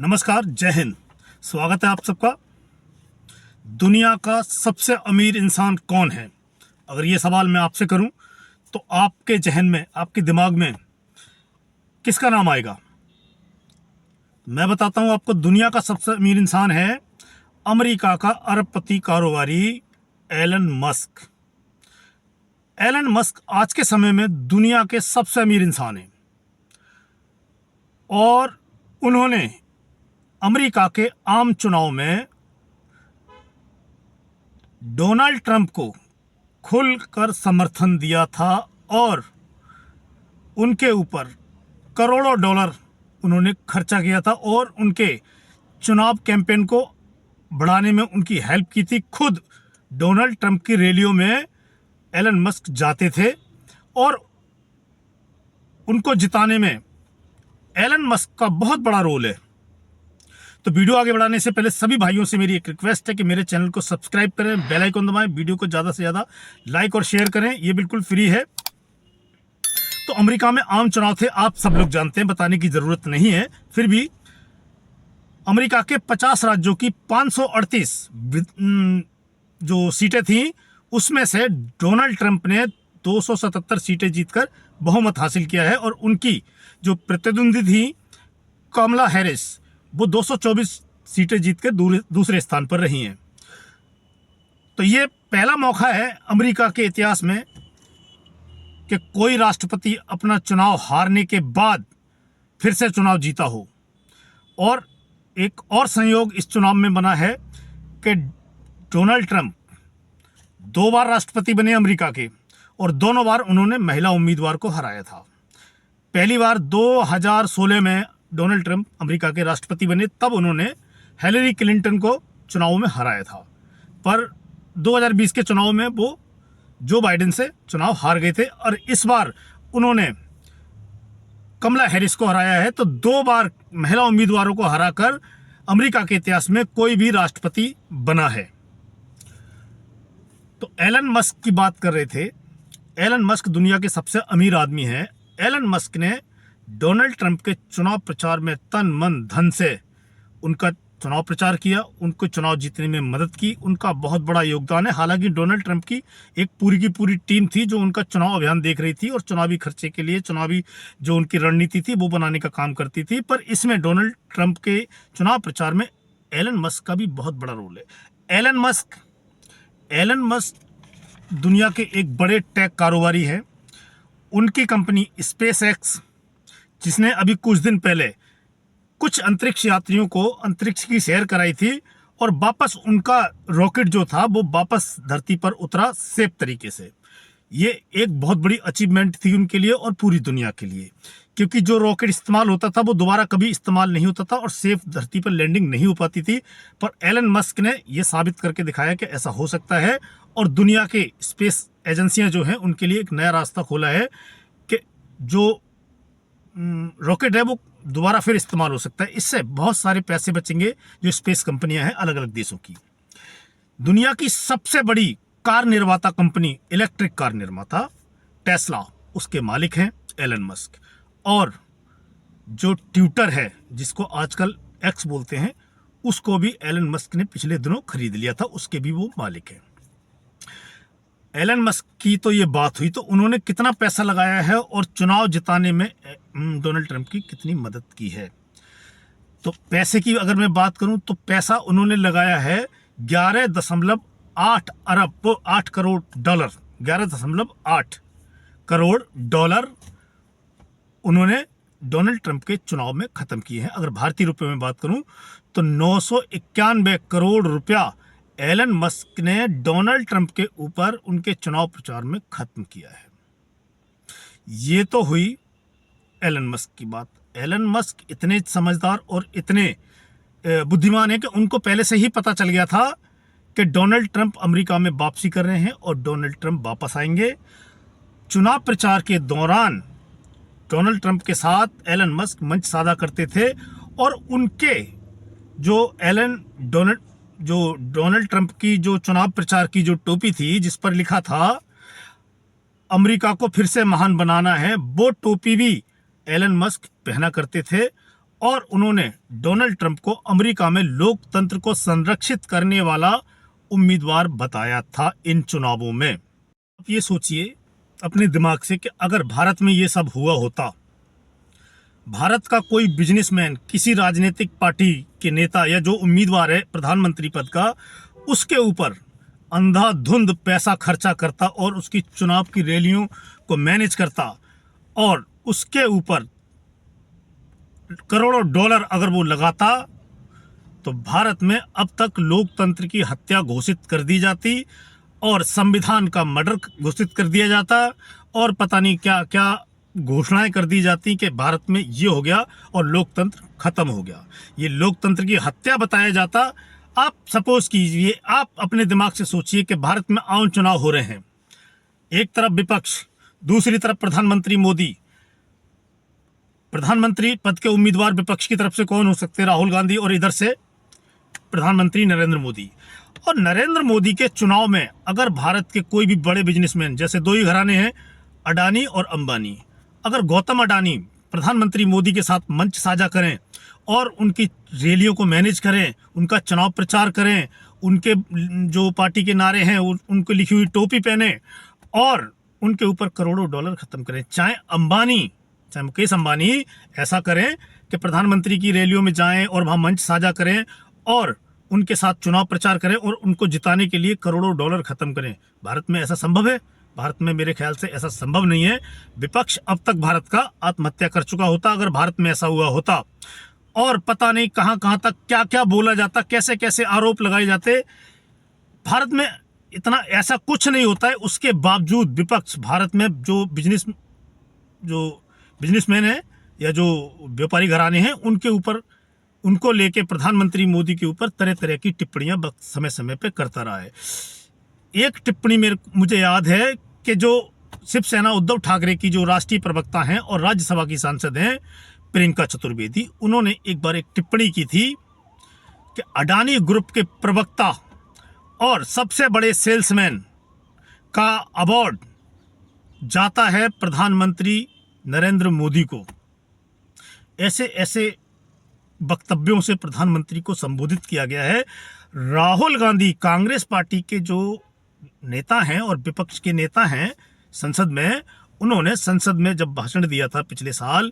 नमस्कार, जय हिंद। स्वागत है आप सबका। दुनिया का सबसे अमीर इंसान कौन है? अगर ये सवाल मैं आपसे करूं तो आपके जहन में, आपके दिमाग में किसका नाम आएगा? मैं बताता हूं आपको। दुनिया का सबसे अमीर इंसान है अमेरिका का अरबपति कारोबारी एलन मस्क। एलन मस्क आज के समय में दुनिया के सबसे अमीर इंसान हैं और उन्होंने अमेरिका के आम चुनाव में डोनाल्ड ट्रंप को खुलकर समर्थन दिया था और उनके ऊपर करोड़ों डॉलर उन्होंने खर्चा किया था और उनके चुनाव कैंपेन को बढ़ाने में उनकी हेल्प की थी। खुद डोनाल्ड ट्रंप की रैलियों में एलन मस्क जाते थे और उनको जिताने में एलन मस्क का बहुत बड़ा रोल है। तो वीडियो आगे बढ़ाने से पहले सभी भाइयों से मेरी एक रिक्वेस्ट है कि मेरे चैनल को सब्सक्राइब करें, बेल आइकन दबाएं, वीडियो को ज़्यादा से ज़्यादा लाइक और शेयर करें। ये बिल्कुल फ्री है। तो अमेरिका में आम चुनाव थे, आप सब लोग जानते हैं, बताने की ज़रूरत नहीं है। फिर भी अमेरिका के 50 राज्यों की 538 जो सीटें थीं, उसमें से डोनाल्ड ट्रंप ने 277 सीटें जीतकर बहुमत हासिल किया है और उनकी जो प्रतिद्वंदी थी कमला हैरिस, वो 224 सीटें जीतकर दूसरे स्थान पर रही हैं। तो ये पहला मौका है अमेरिका के इतिहास में कि कोई राष्ट्रपति अपना चुनाव हारने के बाद फिर से चुनाव जीता हो। और एक और संयोग इस चुनाव में बना है कि डोनाल्ड ट्रंप 2 बार राष्ट्रपति बने अमेरिका के और दोनों बार उन्होंने महिला उम्मीदवार को हराया था। पहली बार 2016 में डोनाल्ड ट्रंप अमेरिका के राष्ट्रपति बने, तब उन्होंने हिलरी क्लिंटन को चुनाव में हराया था। पर 2020 के चुनाव में वो जो बाइडेन से चुनाव हार गए थे और इस बार उन्होंने कमला हैरिस को हराया है। तो 2 बार महिला उम्मीदवारों को हराकर अमेरिका के इतिहास में कोई भी राष्ट्रपति बना है। तो एलन मस्क की बात कर रहे थे। एलन मस्क दुनिया के सबसे अमीर आदमी है। एलन मस्क ने डोनाल्ड ट्रंप के चुनाव प्रचार में तन मन धन से उनका चुनाव प्रचार किया, उनको चुनाव जीतने में मदद की। उनका बहुत बड़ा योगदान है। हालांकि डोनाल्ड ट्रंप की एक पूरी की पूरी टीम थी जो उनका चुनाव अभियान देख रही थी और चुनावी खर्चे के लिए चुनावी जो उनकी रणनीति थी वो बनाने का काम करती थी। पर इसमें डोनाल्ड ट्रंप के चुनाव प्रचार में एलन मस्क का भी बहुत बड़ा रोल है। एलन मस्क दुनिया के एक बड़े टेक कारोबारी हैं। उनकी कंपनी स्पेस एक्स, जिसने अभी कुछ दिन पहले कुछ अंतरिक्ष यात्रियों को अंतरिक्ष की सैर कराई थी और वापस उनका रॉकेट जो था वो वापस धरती पर उतरा सेफ तरीके से। ये एक बहुत बड़ी अचीवमेंट थी उनके लिए और पूरी दुनिया के लिए, क्योंकि जो रॉकेट इस्तेमाल होता था वो दोबारा कभी इस्तेमाल नहीं होता था और सेफ धरती पर लैंडिंग नहीं हो पाती थी। पर एलन मस्क ने ये साबित करके दिखाया कि ऐसा हो सकता है और दुनिया के स्पेस एजेंसियां जो हैं उनके लिए एक नया रास्ता खोला है कि जो रॉकेट है वो दोबारा फिर इस्तेमाल हो सकता है। इससे बहुत सारे पैसे बचेंगे जो स्पेस कंपनियां हैं अलग अलग देशों की। दुनिया की सबसे बड़ी कार निर्माता कंपनी, इलेक्ट्रिक कार निर्माता टेस्ला, उसके मालिक हैं एलन मस्क। और जो ट्विटर है, जिसको आजकल एक्स बोलते हैं, उसको भी एलन मस्क ने पिछले दिनों खरीद लिया था, उसके भी वो मालिक हैं। एलन मस्क की तो ये बात हुई। तो उन्होंने कितना पैसा लगाया है और चुनाव जिताने में डोनाल्ड ट्रंप की कितनी मदद की है। तो पैसे की अगर मैं बात करूं तो पैसा उन्होंने लगाया है 11.8 अरब 8 करोड़ डॉलर, 11.8 करोड़ डॉलर उन्होंने डोनाल्ड ट्रंप के चुनाव में खत्म किए हैं। अगर भारतीय रुपए में बात करूं तो 991 करोड़ रुपया एलन मस्क ने डोनाल्ड ट्रंप के ऊपर उनके चुनाव प्रचार में खत्म किया है। ये तो हुई एलन मस्क की बात। एलन मस्क इतने समझदार और इतने बुद्धिमान है कि उनको पहले से ही पता चल गया था कि डोनाल्ड ट्रंप अमेरिका में वापसी कर रहे हैं और डोनाल्ड ट्रंप वापस आएंगे। चुनाव प्रचार के दौरान डोनाल्ड ट्रंप के साथ एलन मस्क मंच साझा करते थे और उनके जो डोनाल्ड ट्रंप की जो चुनाव प्रचार की जो टोपी थी जिस पर लिखा था अमेरिका को फिर से महान बनाना है, वो टोपी भी एलन मस्क पहना करते थे और उन्होंने डोनाल्ड ट्रंप को अमेरिका में लोकतंत्र को संरक्षित करने वाला उम्मीदवार बताया था इन चुनावों में। आप ये सोचिए अपने दिमाग से कि अगर भारत में ये सब हुआ होता, भारत का कोई बिजनेसमैन किसी राजनीतिक पार्टी के नेता या जो उम्मीदवार है प्रधानमंत्री पद का, उसके ऊपर अंधाधुंध पैसा खर्चा करता और उसकी चुनाव की रैलियों को मैनेज करता और उसके ऊपर करोड़ों डॉलर अगर वो लगाता, तो भारत में अब तक लोकतंत्र की हत्या घोषित कर दी जाती और संविधान का मर्डर घोषित कर दिया जाता और पता नहीं क्या क्या घोषणाएं कर दी जाती कि भारत में ये हो गया और लोकतंत्र खत्म हो गया। ये लोकतंत्र की हत्या बताया जाता। आप सपोज कीजिए, आप अपने दिमाग से सोचिए कि भारत में आम चुनाव हो रहे हैं, एक तरफ विपक्ष, दूसरी तरफ प्रधानमंत्री मोदी। प्रधानमंत्री पद के उम्मीदवार विपक्ष की तरफ से कौन हो सकते हैं? राहुल गांधी, और इधर से प्रधानमंत्री नरेंद्र मोदी। और नरेंद्र मोदी के चुनाव में अगर भारत के कोई भी बड़े बिजनेसमैन, जैसे दो ही घराने हैं, अडानी और अंबानी, अगर गौतम अडानी प्रधानमंत्री मोदी के साथ मंच साझा करें और उनकी रैलियों को मैनेज करें, उनका चुनाव प्रचार करें, उनके जो पार्टी के नारे हैं उनको लिखी हुई टोपी पहने और उनके ऊपर करोड़ों डॉलर खत्म करें, चाहे अंबानी, चाहे मुकेश अंबानी ऐसा करें कि प्रधानमंत्री की रैलियों में जाएं और वहां मंच साझा करें और उनके साथ चुनाव प्रचार करें और उनको जिताने के लिए करोड़ों डॉलर खत्म करें। भारत में ऐसा संभव है? भारत में मेरे ख्याल से ऐसा संभव नहीं है। विपक्ष अब तक भारत का आत्महत्या कर चुका होता अगर भारत में ऐसा हुआ होता। और पता नहीं कहां कहां तक क्या क्या बोला जाता, कैसे कैसे आरोप लगाए जाते। भारत में इतना ऐसा कुछ नहीं होता है, उसके बावजूद विपक्ष भारत में जो बिजनेसमैन है या जो व्यापारी घराने हैं उनके ऊपर, उनको लेके प्रधानमंत्री मोदी के ऊपर तरह तरह की टिप्पणियां समय समय पे करता रहा है। एक टिप्पणी मुझे याद है कि जो शिवसेना उद्धव ठाकरे की जो राष्ट्रीय प्रवक्ता हैं और राज्यसभा की सांसद हैं प्रियंका चतुर्वेदी, उन्होंने एक बार एक टिप्पणी की थी कि अडानी ग्रुप के प्रवक्ता और सबसे बड़े सेल्समैन का अवार्ड जाता है प्रधानमंत्री नरेंद्र मोदी को। ऐसे ऐसे वक्तव्यों से प्रधानमंत्री को संबोधित किया गया है। राहुल गांधी कांग्रेस पार्टी के जो नेता हैं और विपक्ष के नेता हैं संसद में, उन्होंने संसद में जब भाषण दिया था पिछले साल,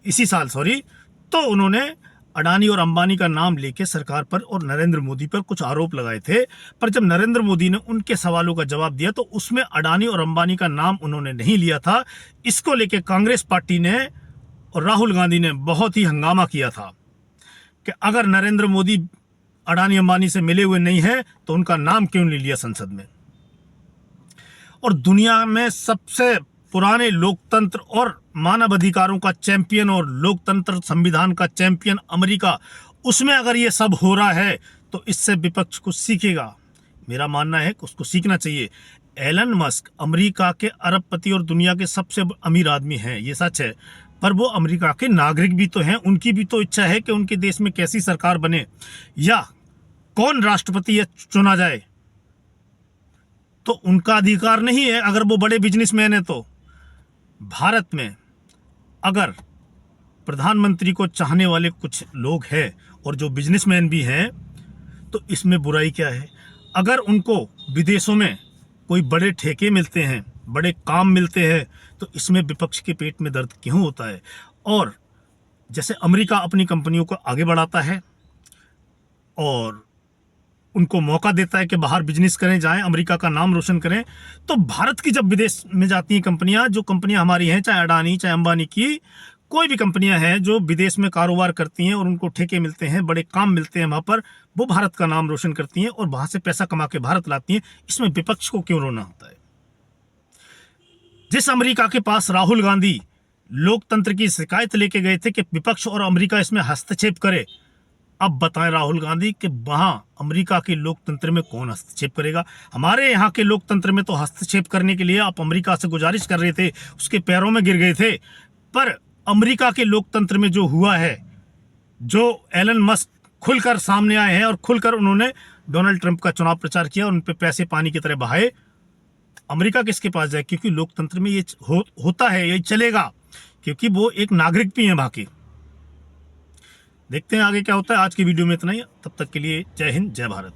इसी साल सॉरी, तो उन्होंने अडानी और अंबानी का नाम लेके सरकार पर और नरेंद्र मोदी पर कुछ आरोप लगाए थे। पर जब नरेंद्र मोदी ने उनके सवालों का जवाब दिया तो उसमें अडानी और अंबानी का नाम उन्होंने नहीं लिया था। इसको लेके कांग्रेस पार्टी ने और राहुल गांधी ने बहुत ही हंगामा किया था कि अगर नरेंद्र मोदी अडानी अंबानी से मिले हुए नहीं है तो उनका नाम क्यों नहीं लिया संसद में। और दुनिया में सबसे पुराने लोकतंत्र और मानव अधिकारों का चैंपियन और लोकतंत्र संविधान का चैंपियन अमेरिका, उसमें अगर ये सब हो रहा है तो इससे विपक्ष कुछ सीखेगा। मेरा मानना है कि उसको सीखना चाहिए। एलन मस्क अमेरिका के अरबपति और दुनिया के सबसे अमीर आदमी हैं, ये सच है, पर वो अमेरिका के नागरिक भी तो हैं। उनकी भी तो इच्छा है कि उनके देश में कैसी सरकार बने या कौन राष्ट्रपति चुना जाए, तो उनका अधिकार नहीं है अगर वो बड़े बिजनेसमैन है। तो भारत में अगर प्रधानमंत्री को चाहने वाले कुछ लोग हैं और जो बिजनेसमैन भी हैं, तो इसमें बुराई क्या है? अगर उनको विदेशों में कोई बड़े ठेके मिलते हैं, बड़े काम मिलते हैं, तो इसमें विपक्ष के पेट में दर्द क्यों होता है? और जैसे अमेरिका अपनी कंपनियों को आगे बढ़ाता है और उनको मौका देता है कि बाहर बिजनेस करें, जाएं, अमेरिका का नाम रोशन करें, तो भारत की जब विदेश में जाती हैं कंपनियां, जो कंपनियां हमारी हैं, चाहे अडानी चाहे अंबानी की कोई भी कंपनियां हैं जो विदेश में कारोबार करती हैं और उनको ठेके मिलते हैं, बड़े काम मिलते हैं वहां पर, वो भारत का नाम रोशन करती हैं और वहां से पैसा कमा के भारत लाती हैं। इसमें विपक्ष को क्यों रोना होता है? जिस अमेरिका के पास राहुल गांधी लोकतंत्र की शिकायत लेके गए थे कि विपक्ष और अमेरिका इसमें हस्तक्षेप करे, अब बताएं राहुल गांधी कि वहां अमेरिका के लोकतंत्र में कौन हस्तक्षेप करेगा? हमारे यहाँ के लोकतंत्र में तो हस्तक्षेप करने के लिए आप अमेरिका से गुजारिश कर रहे थे, उसके पैरों में गिर गए थे। पर अमेरिका के लोकतंत्र में जो हुआ है, जो एलन मस्क खुलकर सामने आए हैं और खुलकर उन्होंने डोनाल्ड ट्रंप का चुनाव प्रचार किया, उन पे पैसे पानी की तरह बहाए, अमेरिका किसके पास जाए? क्योंकि लोकतंत्र में ये होता है, ये चलेगा, क्योंकि वो एक नागरिक भी है वहां के। देखते हैं आगे क्या होता है। आज की वीडियो में इतना ही, तब तक के लिए जय हिंद जय भारत।